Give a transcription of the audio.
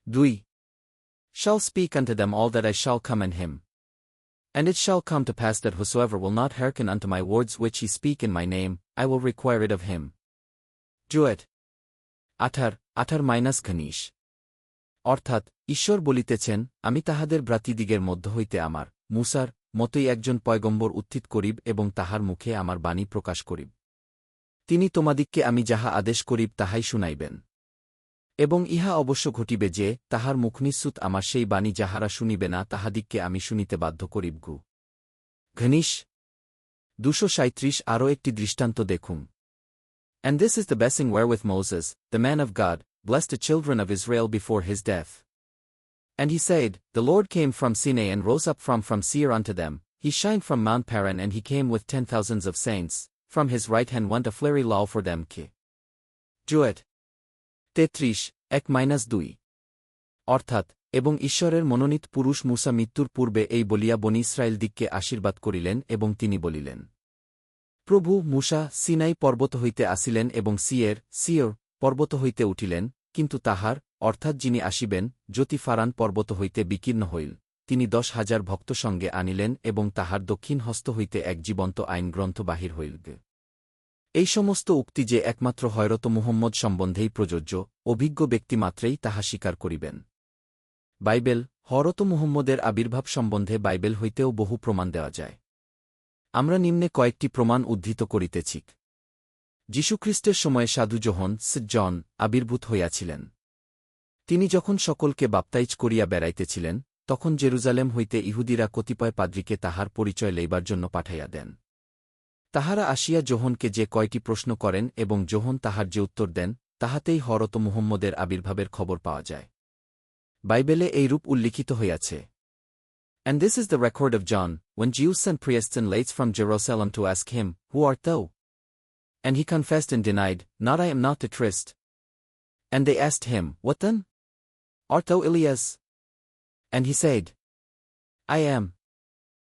2. Shall speak unto them all that I shall command him. And it shall come to pass that whosoever will not hearken unto my words which he speak in my name, I will require it of him. Joel 18:18-19 অর্থাৎ ঈশ্বর বলিতেছেন, আমি তাহাদের ভ্রাতৃদিগের মধ্য হইতে আমার, মূসার, মতই একজন পয়গম্বর উত্থিত করিব এবং তাহার মুখে আমার বাণী প্রকাশ করিব। তিনি তোমাদিগকে আমি যাহা আদেশ করিব তাহাই শুনাইবেন। এবং ইহা অবশ্য ঘটিবে যে, তাহার মুখনিঃসৃত আমার সেই বাণী যাহারা শুনিবে না তাহাদিগকে আমি শুনিতে বাধ্য করিব। ঘনিশ 237 আরও একটি দৃষ্টান্ত দেখুন। And this is the blessing wherewith Moses, the man of God, blessed the children of Israel before his death. And he said, The Lord came from Sinai and rose up from Seir unto them, he shined from Mount Paran and he came with 10,000s of saints, from his right hand went a flary law for them. Joel 33:1-2 অর্থাৎ, এবং ঈশ্বরের মনোনীত পুরুষ মূসা মৃত্যুর পূর্বে এই বলিয়া বনি ইসরায়েল দিগকে আশীর্বাদ করিলেন এবং তিনি বলিলেন, প্রভু মূসা সিনাই পর্বত হইতে আসিলেন এবং সিয়র পর্বত হইতে উঠিলেন, কিন্তু তাহার, অর্থাৎ যিনি আসিবেন, জ্যোতি ফারান পর্বত হইতে বিকীর্ণ হইল, তিনি 10,000 ভক্ত সঙ্গে আনিলেন এবং তাহার দক্ষিণ হস্ত হইতে এক জীবন্ত আইন গ্রন্থ বাহির হইল। এই সমস্ত উক্তি যে একমাত্র হযরত মুহাম্মদ সম্বন্ধেই প্রযোজ্য, অভিজ্ঞ ব্যক্তিমাত্রেই তাহা স্বীকার করিবেন। বাইবেল, হযরত মুহাম্মদের আবির্ভাব সম্বন্ধে বাইবেল হইতেও বহু প্রমাণ দেওয়া যায়। আমরা নিম্নে কয়েকটি প্রমাণ উদ্ধৃত করিতেছি। যীশুখ্রিস্টের সময়ে সাধু জন আবির্ভূত হইয়াছিলেন। তিনি যখন সকলকে বাপ্তাইজ করিয়া বেড়াইতেছিলেন, তখন জেরুজালেম হইতে ইহুদিরা কতিপয় পাদ্রীকে তাহার পরিচয় লইবার জন্য পাঠাইয়া দেন। তাহারা আসিয়া যোহনকে যে কয়টি প্রশ্ন করেন এবং যোহন তাহার যে উত্তর দেন, তাহাতেই হযরত মুহাম্মদের আবির্ভাবের খবর পাওয়া যায়। বাইবেলে এইরূপ উল্লিখিত হইয়াছে, And this is the record of John, when Jews sent priests and lates from Jerusalem to ask him, Who art thou? And he confessed and denied, Not I am not the Christ. And they asked him, What then? Art thou Elias? And he said, I am.